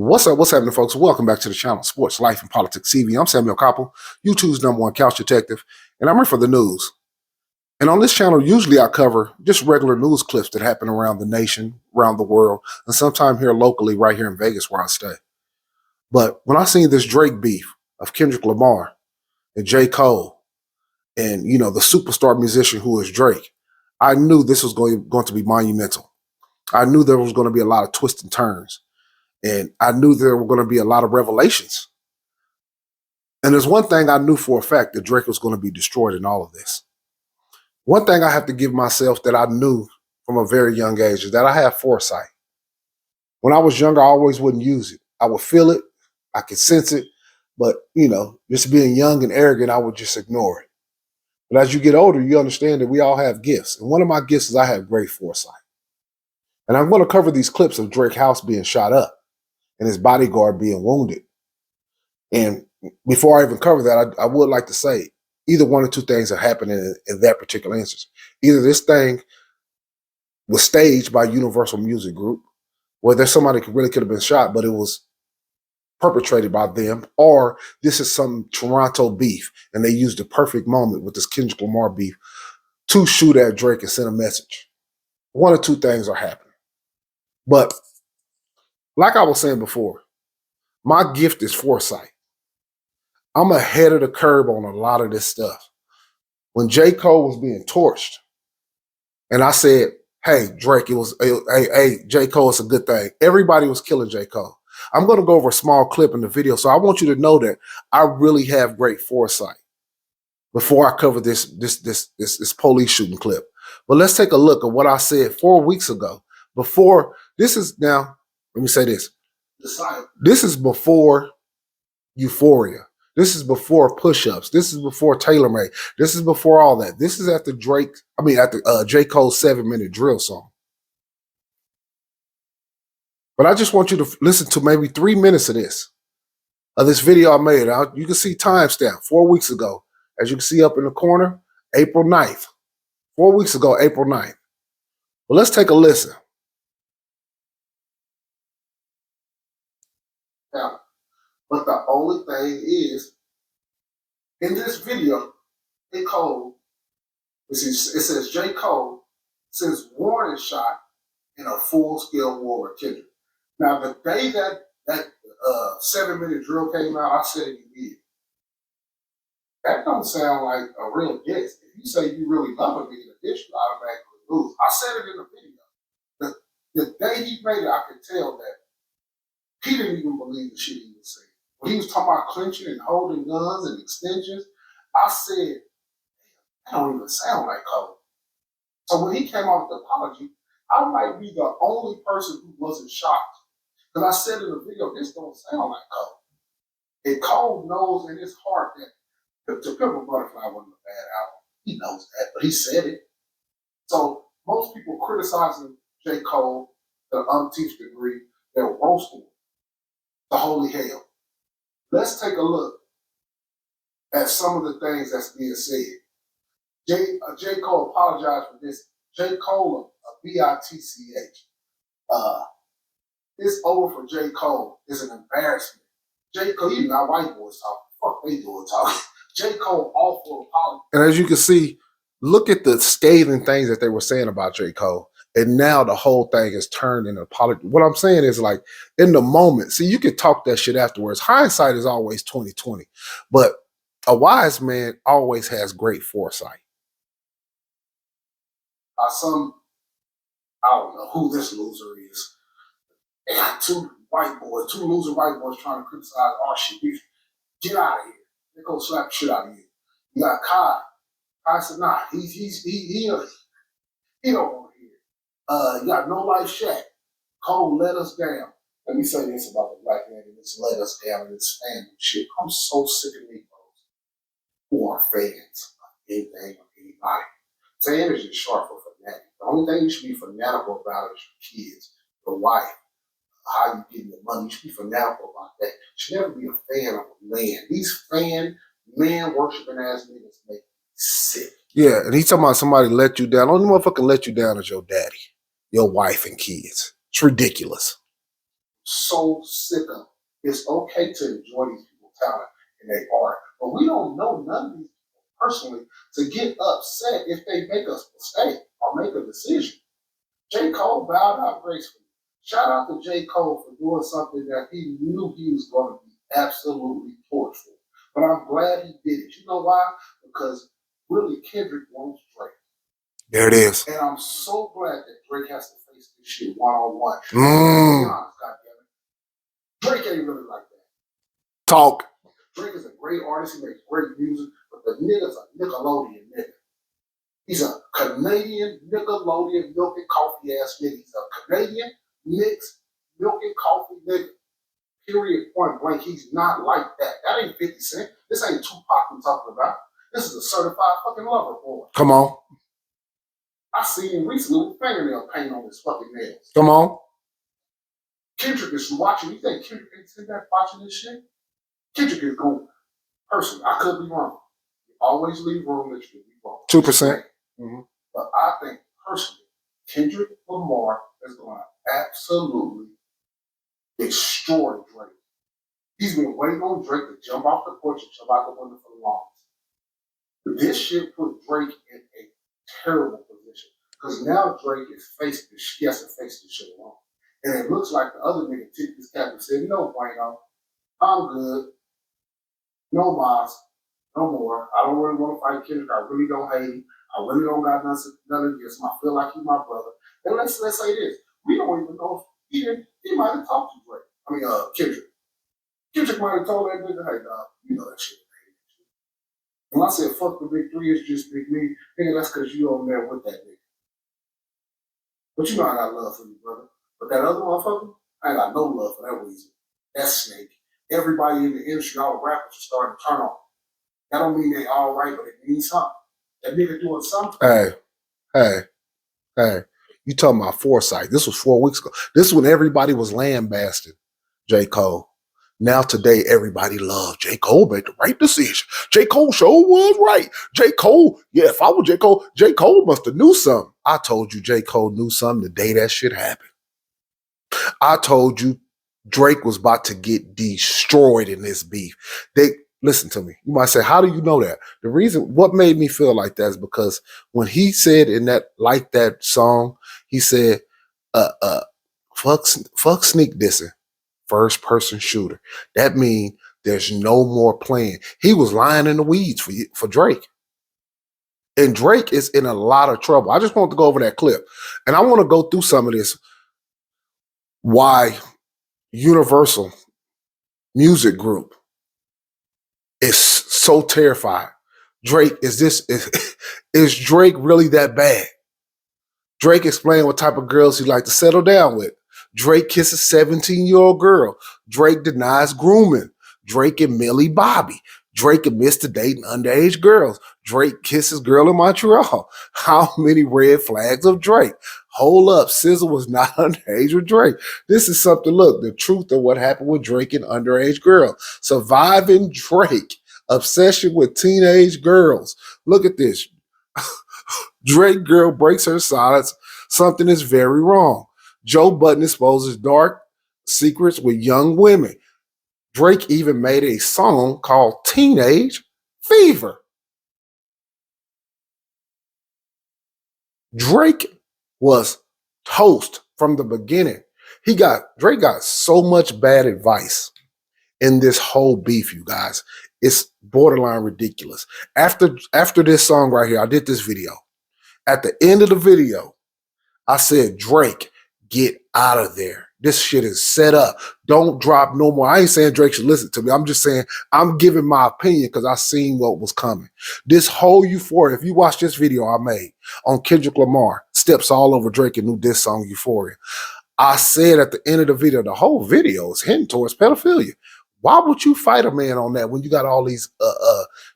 What's happening, folks? Welcome back to the channel, Sports, Life and Politics TV. I'm Samuel Koppel, YouTube's #1 couch detective, and I'm here for the news. And on this channel, usually I cover just regular news clips that happen around the nation, around the world, and sometime here locally, right here in Vegas where I stay. But when I seen this Drake beef of Kendrick Lamar and J. Cole and, the superstar musician who is Drake, I knew this was going to be monumental. I knew there was going to be a lot of twists and turns. And I knew there were going to be a lot of revelations. And there's one thing I knew for a fact, that Drake was going to be destroyed in all of this. One thing I have to give myself that I knew from a very young age is that I have foresight. When I was younger, I always wouldn't use it. I would feel it. I could sense it. But, just being young and arrogant, I would just ignore it. But as you get older, you understand that we all have gifts. And one of my gifts is I have great foresight. And I'm going to cover these clips of Drake's house being shot up and his bodyguard being wounded. And before I even cover that, I would like to say either one or two things are happening in that particular instance. Either this thing was staged by Universal Music Group, where there's somebody who really could have been shot, but it was perpetrated by them, or this is some Toronto beef, and they used the perfect moment with this Kendrick Lamar beef to shoot at Drake and send a message. One or two things are happening. But like I was saying before, my gift is foresight. I'm ahead of the curve on a lot of this stuff. When J. Cole was being torched, and I said, hey, Drake, hey, J. Cole, it's a good thing. Everybody was killing J. Cole. I'm going to go over a small clip in the video, so I want you to know that I really have great foresight before I cover this police shooting clip. But let's take a look at what I said 4 weeks ago. Let me say this. This is before Euphoria. This is before push-ups. This is before TaylorMade. This is before all that. This is after J. Cole's 7-minute drill song. But I just want you to listen to maybe 3 minutes of this video I made. You can see timestamp 4 weeks ago. As you can see up in the corner, April 9th. 4 weeks ago, April 9th. Well, let's take a listen. Now, but the only thing is, in this video, it says J. Cole sends warning shot in a full-scale war with Kendrick. Now, the day that 7-minute drill came out, I said it did. That don't sound like a real diss. If you say you really love a nigga, the diss you automatically lose. I said it in the video. The day he made it, I could tell that he didn't even believe the shit he was saying. When he was talking about clinching and holding guns and extensions, I said, that don't even sound like Cole. So when he came out with the apology, I might be the only person who wasn't shocked. Because I said in the video, this don't sound like Cole. And Cole knows in his heart that To Pimp a Butterfly wasn't a bad album. He knows that, but he said it. So most people criticizing J. Cole to the umpteenth degree, they're roasting him to holy hell. Let's take a look at some of the things that's being said. J. Cole apologized for this. J. Cole, a B-I-T-C-H. It's over for J. Cole. It's an embarrassment. J. Cole, you know, white boys talking. Fuck they doing talking. J. Cole awful apology. And as you can see, look at the scathing things that they were saying about J. Cole. And now the whole thing is turned into apology. What I'm saying is, like, in the moment, see, you could talk that shit afterwards. Hindsight is always 20/20. But a wise man always has great foresight. I don't know who this loser is. They got two loser white boys trying to criticize our shit. Get out of here. They go slap the shit out of you. You got Kai. Kai said, nah, he don't want to hear it. You got No Life Shaq. Cole let us down. Let me say this about the black man and this let us down and this family shit. I'm so sick of Negroes who are fans of anything or anybody. Fan is just short for fanatic. The only thing you should be fanatical about is your kids, your wife, how you getting your money. You should be fanatical about that. You should never be a fan of a man. These man worshiping ass niggas make me sick. Yeah, and he's talking about somebody let you down. Only motherfucker let you down is your daddy, your wife, and kids. It's ridiculous. so sick of. It's okay to enjoy these people's talent and their art, but we don't know none of these people personally to get upset if they make a mistake or make a decision. J. Cole bowed out gracefully. Shout out to J. Cole for doing something that he knew he was going to be absolutely tortured for. But I'm glad he did it. You know why? Because really Kendrick wants Drake. There it is. And I'm so glad that Drake has to face this shit one-on-one. Be honest, goddammit. Drake ain't really like that. Talk. Drake is a great artist. He makes great music, but the nigga's a Nickelodeon nigga. He's a Canadian Nickelodeon milk and coffee ass nigga. He's a Canadian mixed milk and coffee nigga. Period, point blank. He's not like that. That ain't 50 Cent. This ain't Tupac I'm talking about. This is a certified fucking lover boy. Come on. I seen him recently with fingernail paint on his fucking nails. Come on. Kendrick is watching. You think Kendrick ain't sitting there watching this shit? Kendrick is going. Personally, I could be wrong. You always leave room that you could be wrong. 2%. Mm-hmm. But I think personally, Kendrick Lamar is going to absolutely destroy Drake. He's been waiting on Drake to jump off the porch and jump out the window for the longest. But this shit put Drake in a terrible position because now Drake is faced this. He has to face this shit alone, and it looks like the other nigga tipped his cap and said, "No, Bueno, I'm good. No mas, no more. I don't really want to fight Kendrick. I really don't hate him. I really don't got nothing against him. I feel like he's my brother." And let's say this: we don't even know if he might have talked to Drake. I mean, Kendrick. Kendrick might have told that nigga, "Hey, dog, you know that shit." When I said fuck the big three, it's just big me. Nigga, that's because you over there with that nigga. But you know I got love for you, brother. But that other motherfucker, I ain't got no love for that reason. That snake. Everybody in the industry, all the rappers are starting to turn on. That don't mean they all right, but it means something. That nigga doing something. Hey. You talking about foresight. This was 4 weeks ago. This is when everybody was lambasting J. Cole. Now today, everybody loves J. Cole made the right decision. J. Cole sure was right. J. Cole, yeah, if I was J. Cole must have knew something. I told you J. Cole knew something the day that shit happened. I told you Drake was about to get destroyed in this beef. Listen to me. You might say, how do you know that? The reason, what made me feel like that is because when he said in that, like that song, he said, fuck sneak dissing. First person shooter. That means there's no more playing. He was lying in the weeds for Drake. And Drake is in a lot of trouble. I just want to go over that clip. And I want to go through some of this. Why Universal Music Group is so terrified. Drake, is Drake really that bad? Drake explained what type of girls he like to settle down with. Drake kisses 17-year-old girl. Drake denies grooming. Drake and Millie Bobby. Drake admits to dating underage girls. Drake kisses girl in Montreal. How many red flags of Drake? Hold up, SZA was not underage with Drake. This is something, look, the truth of what happened with Drake and underage girls. Surviving Drake. Obsession with teenage girls. Look at this. Drake girl breaks her silence. Something is very wrong. Joe Budden exposes dark secrets with young women. Drake even made a song called Teenage Fever. Drake was toast from the beginning. Drake got so much bad advice in this whole beef, you guys. It's borderline ridiculous. After this song right here, I did this video. At the end of the video, I said, Drake, get out of there. This shit is set up. Don't drop no more. I ain't saying Drake should listen to me. I'm just saying I'm giving my opinion because I seen what was coming. This whole euphoria, if you watch this video I made on Kendrick Lamar, steps all over Drake and knew this song Euphoria. I said at the end of the video, the whole video is heading towards pedophilia. Why would you fight a man on that when you got all these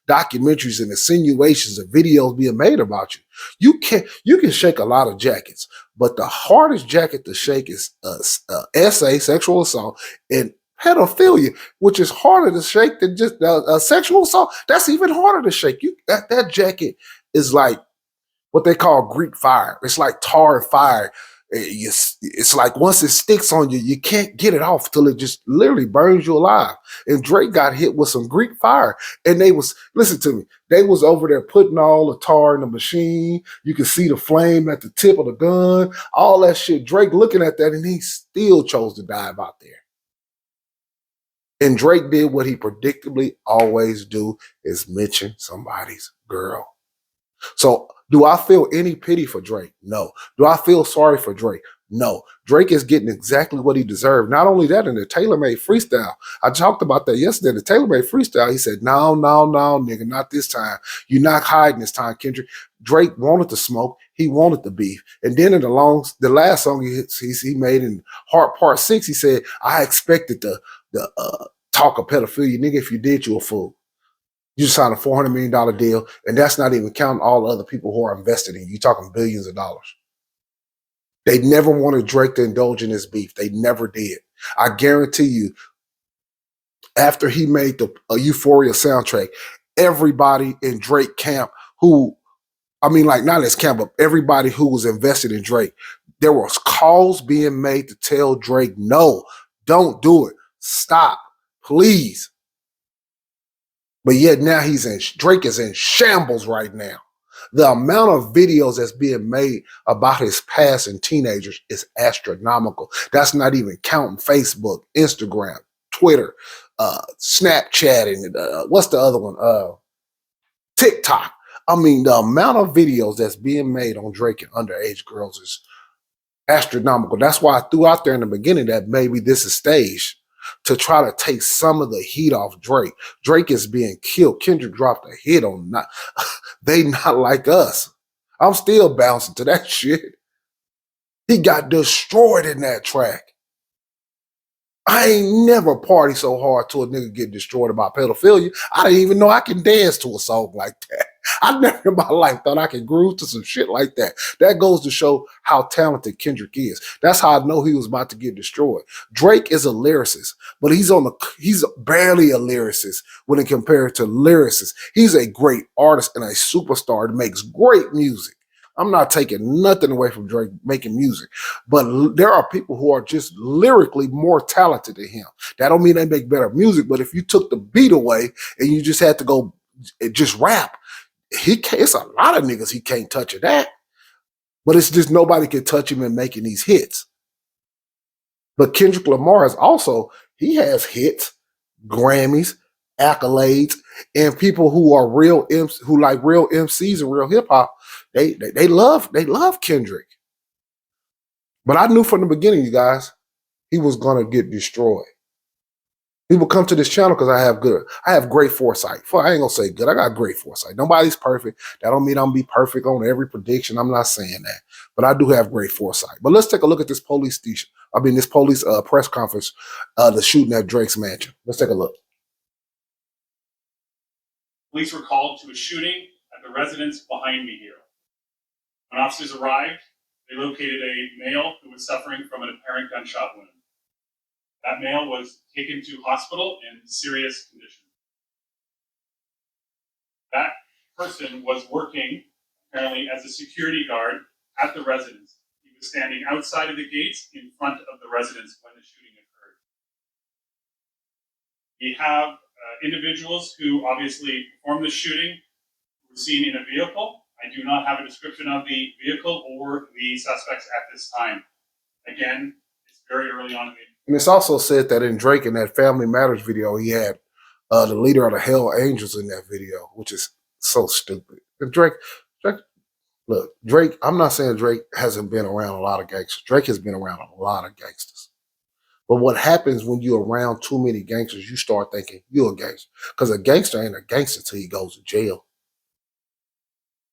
documentaries and insinuations and videos being made about you? You can shake a lot of jackets, but the hardest jacket to shake is SA, sexual assault, and pedophilia, which is harder to shake than just sexual assault. That's even harder to shake. That jacket is like what they call Greek fire. It's like tar and fire. It's like once it sticks on you, you can't get it off till it just literally burns you alive. And Drake got hit with some Greek fire, and they was listen to me. They was over there putting all the tar in the machine. You could see the flame at the tip of the gun, all that shit. Drake looking at that, and he still chose to dive out there. And Drake did what he predictably always do: is mention somebody's girl. So, do I feel any pity for Drake? No. Do I feel sorry for Drake? No. Drake is getting exactly what he deserved. Not only that, in the tailor-made freestyle, I talked about that yesterday. The tailor-made freestyle, he said, "No, no, no, nigga, not this time. You're not hiding this time, Kendrick." Drake wanted the smoke. He wanted the beef. And then in the last song he made in Heart Part 6, he said, "I expected the talk of pedophilia. Nigga, if you did, you a fool. You just signed a $400 million deal, and that's not even counting all the other people who are invested in you. You're talking billions of dollars." They never wanted Drake to indulge in this beef. They never did. I guarantee you, after he made the Euphoria soundtrack, everybody in Drake camp who, I mean, like not his camp, but everybody who was invested in Drake, there was calls being made to tell Drake, no, don't do it. Stop, please. But yet now Drake is in shambles right now. The amount of videos that's being made about his past and teenagers is astronomical. That's not even counting Facebook, Instagram, Twitter, Snapchat, and what's the other one? TikTok. I mean, the amount of videos that's being made on Drake and underage girls is astronomical. That's why I threw out there in the beginning that maybe this is staged to try to take some of the heat off Drake. Drake is being killed. Kendrick dropped a hit on not they not like us. I'm still bouncing to that shit. He got destroyed in that track. I ain't never party so hard till a nigga get destroyed about pedophilia. I didn't even know I can dance to a song like that. I never in my life thought I could groove to some shit like that. That goes to show how talented Kendrick is. That's how I know he was about to get destroyed. Drake is a lyricist, but he's barely a lyricist when it compared to lyricists. He's a great artist and a superstar that makes great music. I'm not taking nothing away from Drake making music, but there are people who are just lyrically more talented than him. That don't mean they make better music, but if you took the beat away and you just had to go just rap, it's a lot of niggas he can't touch of that. But it's just nobody can touch him in making these hits. But Kendrick Lamar is also, he has hits, Grammys, accolades, and people who are real MCs, who like real MCs and real hip hop, they love Kendrick. But I knew from the beginning, you guys, he was gonna get destroyed. People come to this channel because I have great foresight. I ain't gonna say good, I got great foresight. Nobody's perfect. That don't mean I'm gonna be perfect on every prediction. I'm not saying that. But I do have great foresight. But let's take a look at this police station. This police press conference, the shooting at Drake's mansion. Let's take a look. Police were called to a shooting at the residence behind me here. When officers arrived, they located a male who was suffering from an apparent gunshot wound. That male was taken to hospital in serious condition. That person was working apparently as a security guard at the residence. He was standing outside of the gates in front of the residence when the shooting occurred. We have individuals who obviously performed the shooting were seen in a vehicle. I do not have a description of the vehicle or the suspects at this time. Again, it's very early on in the. And it's also said that in Drake, in that Family Matters video, he had the leader of the Hell Angels in that video, which is so stupid. And Drake, look, Drake, I'm not saying Drake hasn't been around a lot of gangsters. Drake has been around a lot of gangsters. But what happens when you're around too many gangsters, you start thinking you're a gangster. Because a gangster ain't a gangster till he goes to jail.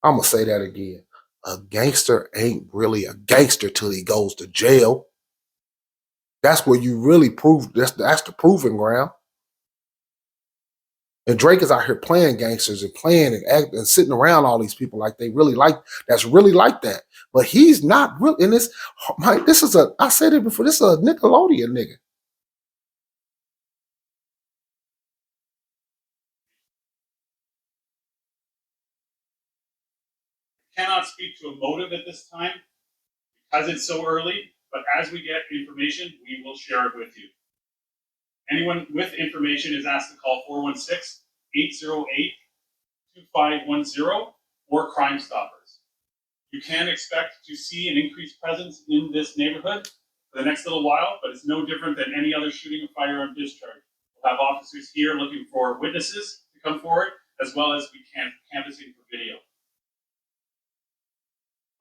I'm going to say that again. A gangster ain't really a gangster till he goes to jail. That's where you really prove, that's the proving ground. And Drake is out here playing gangsters and playing and acting and sitting around all these people like they really like, that's really like that. But he's not really, and I said it before, this is a Nickelodeon nigga. Cannot speak to a motive at this time because it's so early, but as we get information, we will share it with you. Anyone with information is asked to call 416-808-2510 or Crime Stoppers. You can expect to see an increased presence in this neighborhood for the next little while, but it's no different than any other shooting or firearm discharge. We'll have officers here looking for witnesses to come forward, as well as we can canvassing for video.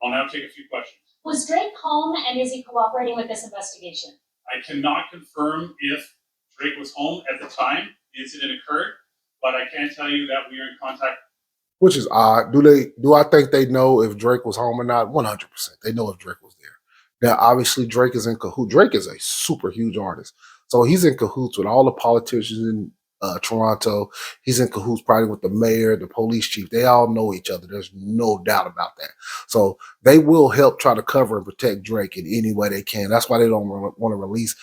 I'll now take a few questions. Was Drake home and is he cooperating with this investigation? I cannot confirm if Drake was home at the time the incident occurred, but I can tell you that we are in contact. Which is odd. Do I think they know if Drake was home or not? 100%. They know if Drake was there. Now, obviously, Drake is in cahoots. Drake is a super huge artist. So he's in cahoots with all the politicians in Toronto. He's in cahoots probably with the mayor, the police chief. They all know each other. There's no doubt about that. So they will help try to cover and protect Drake in any way they can. That's why they don't want to release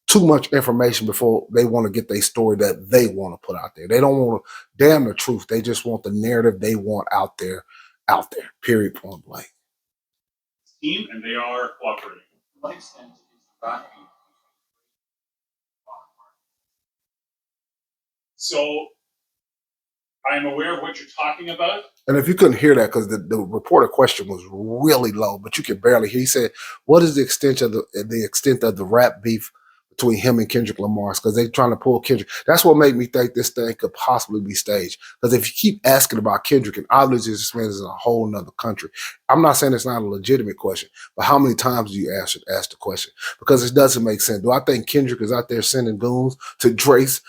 too much information before they want to get their story that they want to put out there. They don't want to damn the truth. They just want the narrative they want out there, period, point blank. Team, and they are cooperating. To what extent is that? So I am aware of what you're talking about. And if you couldn't hear that, because the reporter question was really low, but you could barely hear. He said, "What is the extent of the rap beef between him and Kendrick Lamar?" Because they're trying to pull Kendrick. That's what made me think this thing could possibly be staged. Because if you keep asking about Kendrick, and obviously this man is in a whole nother country. I'm not saying it's not a legitimate question, but how many times do you ask the question? Because it doesn't make sense. Do I think Kendrick is out there sending goons to Drake's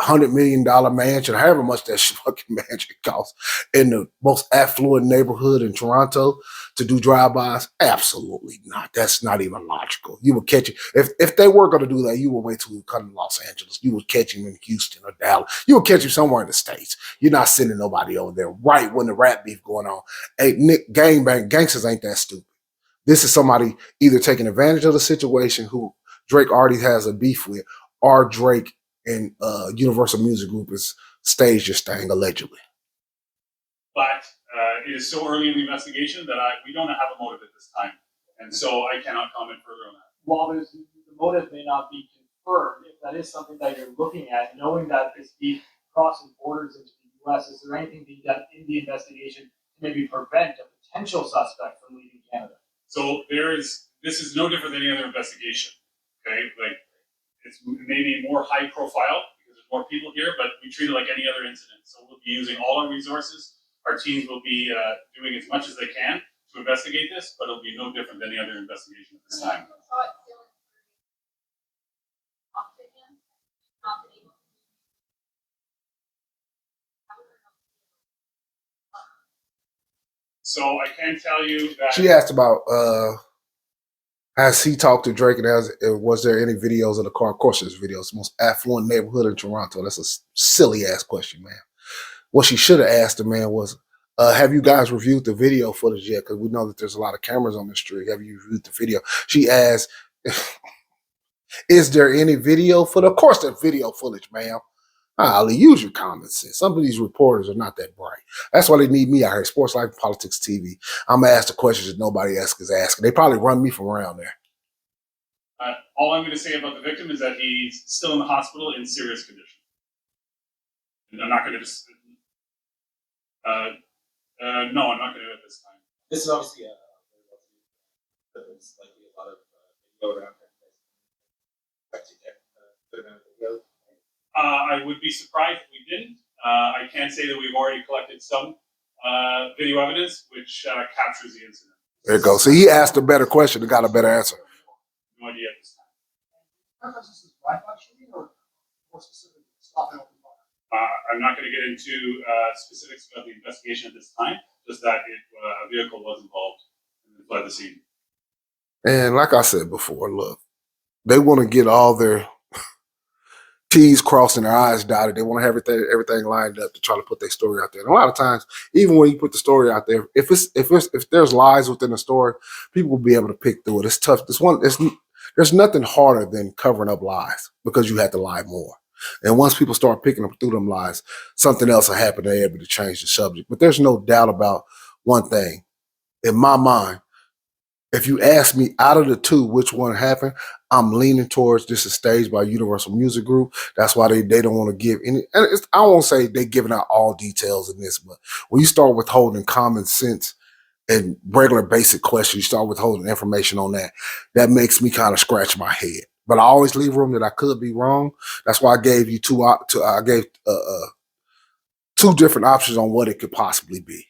$100 million mansion, however much that fucking mansion costs, in the most affluent neighborhood in Toronto to do drive-bys? Absolutely not. That's not even logical. You would catch it. If they were going to do that, you would wait till we come to Los Angeles. You would catch him in Houston or Dallas. You would catch him somewhere in the States. You're not sending nobody over there right when the rap beef going on. Hey, Nick, gangsters ain't that stupid. This is somebody either taking advantage of the situation who Drake already has a beef with, or Drake and Universal Music Group is staged this thing, allegedly. But it is so early in the investigation that we don't have a motive at this time. And so I cannot comment further on that. While the motive may not be confirmed, if that is something that you're looking at, knowing that this beef crosses borders into the U.S., is there anything being done in the investigation to maybe prevent a potential suspect from leaving Canada? So this is no different than any other investigation. Okay, like it's maybe more high profile because there's more people here, but we treat it like any other incident. So we'll be using all our resources. Our teams will be doing as much as they can to investigate this, but it'll be no different than any other investigation at this time. So I can tell you that she asked about has he talked to Drake, and was there any videos of the car? Of course, there's videos. It's the most affluent neighborhood in Toronto. That's a silly ass question, man. What she should have asked the man was, have you guys reviewed the video footage yet? Because we know that there's a lot of cameras on the street. Have you reviewed the video? She asked, is there any video footage? Of course, there's video footage, ma'am. Ali, use your common sense. Some of these reporters are not that bright. That's why they need me out here, Sports Life and Politics TV. I'm going to ask the questions that nobody else is asking. They probably run me from around there. All I'm going to say about the victim is that he's still in the hospital in serious condition. And I'm not going to just... no, I'm not going to at this time. This is obviously there's likely a lot of video around here. I would be surprised if we didn't. I can say that we've already collected some video evidence which captures the incident. There you go. So he asked a better question and got a better answer. No idea at this time. I'm not going to get into specifics about the investigation at this time, just that a vehicle was involved and fled the scene. And like I said before, look, they want to get all their T's crossed and their I's dotted. They want to have everything lined up to try to put their story out there. And a lot of times, even when you put the story out there, if there's lies within the story, people will be able to pick through it. It's tough. There's nothing harder than covering up lies because you have to lie more. And once people start picking up through them lies, something else will happen. They're able to change the subject. But there's no doubt about one thing. In my mind, if you ask me out of the two, which one happened, I'm leaning towards this is staged by Universal Music Group. That's why they don't want to give any. And I won't say they're giving out all details in this, but when you start withholding common sense and regular basic questions, you start withholding information on that. That makes me kind of scratch my head. But I always leave room that I could be wrong. That's why I gave you I gave two different options on what it could possibly be.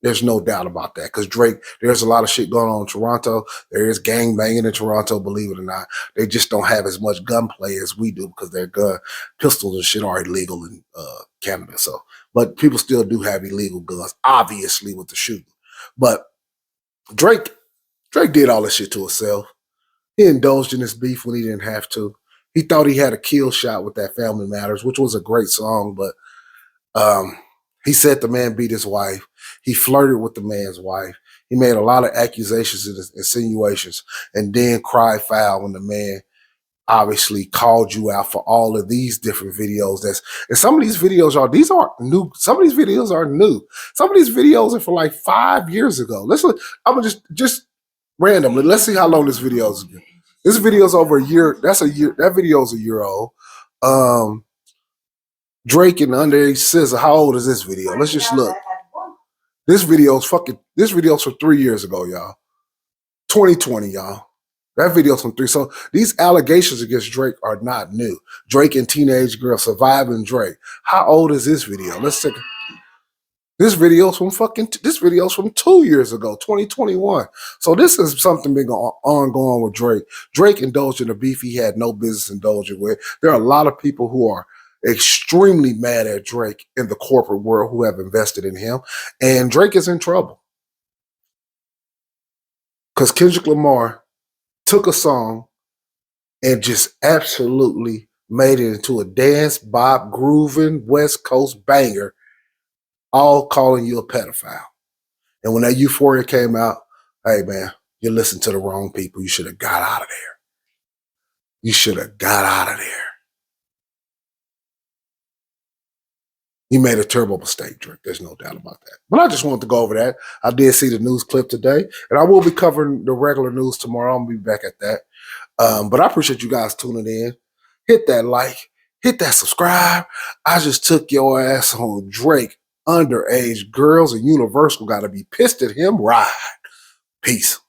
There's no doubt about that. Because Drake, there's a lot of shit going on in Toronto. There is gang banging in Toronto, believe it or not. They just don't have as much gunplay as we do because their pistols and shit are illegal in Canada. So, but people still do have illegal guns, obviously, with the shooting. But Drake did all this shit to himself. He indulged in his beef when he didn't have to. He thought he had a kill shot with that Family Matters, which was a great song, but he said the man beat his wife. He flirted with the man's wife. He made a lot of accusations and insinuations, and then cried foul when the man obviously called you out for all of these different videos. And some of these videos, y'all, these aren't new. Some of these videos are new. Some of these videos are for like 5 years ago. I'm gonna just randomly. Let's see how long this video is. This video's over a year. That's a year. That video's a year old. Drake and Underage SZA. How old is this video? Let's just look. This video's from 3 years ago, y'all. 2020, y'all. That video's from three. So these allegations against Drake are not new. Drake and teenage girl surviving Drake. How old is this video? Let's take. This video's from 2 years ago, 2021. So this is something been ongoing with Drake. Drake indulged in a beef he had no business indulging with. There are a lot of people who are extremely mad at Drake in the corporate world who have invested in him. And Drake is in trouble. Because Kendrick Lamar took a song and just absolutely made it into a dance, bop, grooving, West Coast banger, all calling you a pedophile. And when that Euphoria came out, hey man, you listened to the wrong people. You should have got out of there. You should have got out of there. You made a terrible mistake, Drake. There's no doubt about that. But I just wanted to go over that. I did see the news clip today, and I will be covering the regular news tomorrow. I'm going to be back at that. But I appreciate you guys tuning in. Hit that like. Hit that subscribe. I just took your ass on Drake. Underage girls and Universal got to be pissed at him. Right. Peace.